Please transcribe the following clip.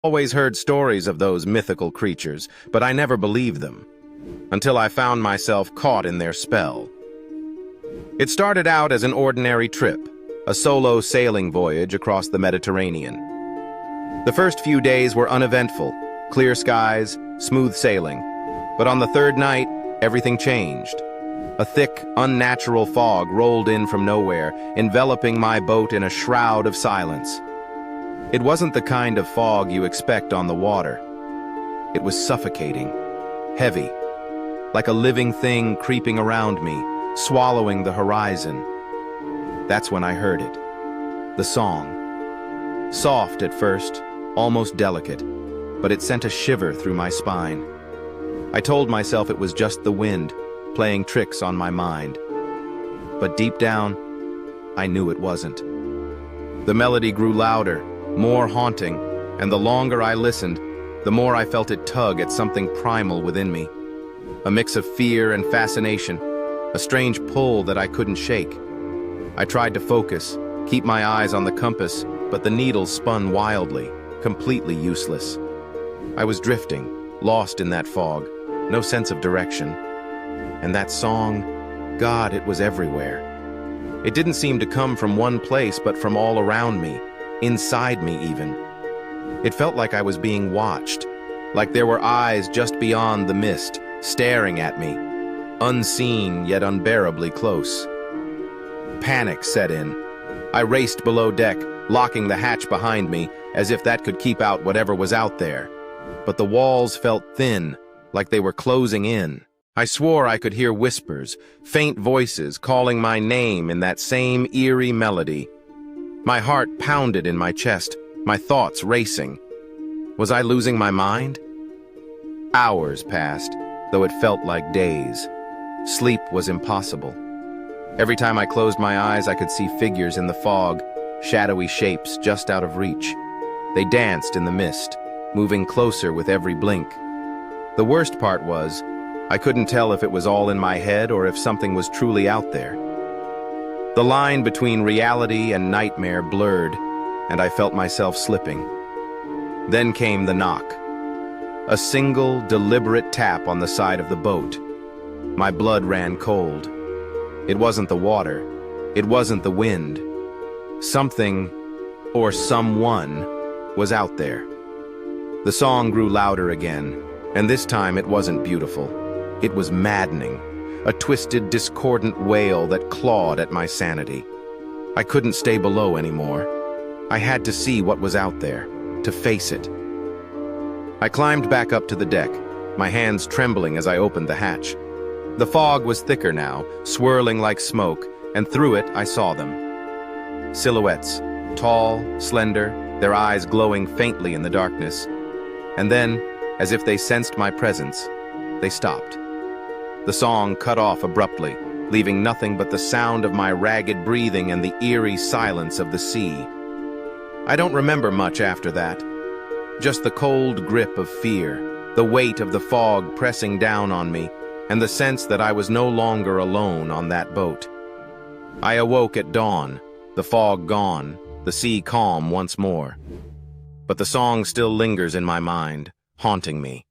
Always heard stories of those mythical creatures, but I never believed them, until I found myself caught in their spell. It started out as an ordinary trip, a solo sailing voyage across the Mediterranean. The first few days were uneventful, clear skies, smooth sailing. But on the third night, everything changed. A thick, unnatural fog rolled in from nowhere, enveloping my boat in a shroud of silence. It wasn't the kind of fog you expect on the water. It was suffocating, heavy, like a living thing creeping around me, swallowing the horizon. That's when I heard it. The song. Soft at first, almost delicate, but it sent a shiver through my spine. I told myself it was just the wind, playing tricks on my mind. But deep down, I knew it wasn't. The melody grew louder, more haunting, and the longer I listened, the more I felt it tug at something primal within me. A mix of fear and fascination, a strange pull that I couldn't shake. I tried to focus, keep my eyes on the compass, but the needle spun wildly, completely useless. I was drifting, lost in that fog, no sense of direction. And that song, God, it was everywhere. It didn't seem to come from one place, but from all around me, inside me even. It felt like I was being watched, like there were eyes just beyond the mist, staring at me, unseen yet unbearably close. Panic set in. I raced below deck, locking the hatch behind me, as if that could keep out whatever was out there. But the walls felt thin, like they were closing in. I swore I could hear whispers, faint voices calling my name in that same eerie melody. My heart pounded in my chest, my thoughts racing. Was I losing my mind? Hours passed, though it felt like days. Sleep was impossible. Every time I closed my eyes, I could see figures in the fog, shadowy shapes just out of reach. They danced in the mist, moving closer with every blink. The worst part was, I couldn't tell if it was all in my head or if something was truly out there. The line between reality and nightmare blurred, and I felt myself slipping. Then came the knock. A single, deliberate tap on the side of the boat. My blood ran cold. It wasn't the water. It wasn't the wind. Something, or someone, was out there. The song grew louder again, and this time it wasn't beautiful. It was maddening, a twisted, discordant wail that clawed at my sanity. I couldn't stay below anymore. I had to see what was out there, to face it. I climbed back up to the deck, my hands trembling as I opened the hatch. The fog was thicker now, swirling like smoke, and through it I saw them. Silhouettes, tall, slender, their eyes glowing faintly in the darkness. And then, as if they sensed my presence, they stopped. The song cut off abruptly, leaving nothing but the sound of my ragged breathing and the eerie silence of the sea. I don't remember much after that. Just the cold grip of fear, the weight of the fog pressing down on me, and the sense that I was no longer alone on that boat. I awoke at dawn, the fog gone, the sea calm once more. But the song still lingers in my mind, haunting me.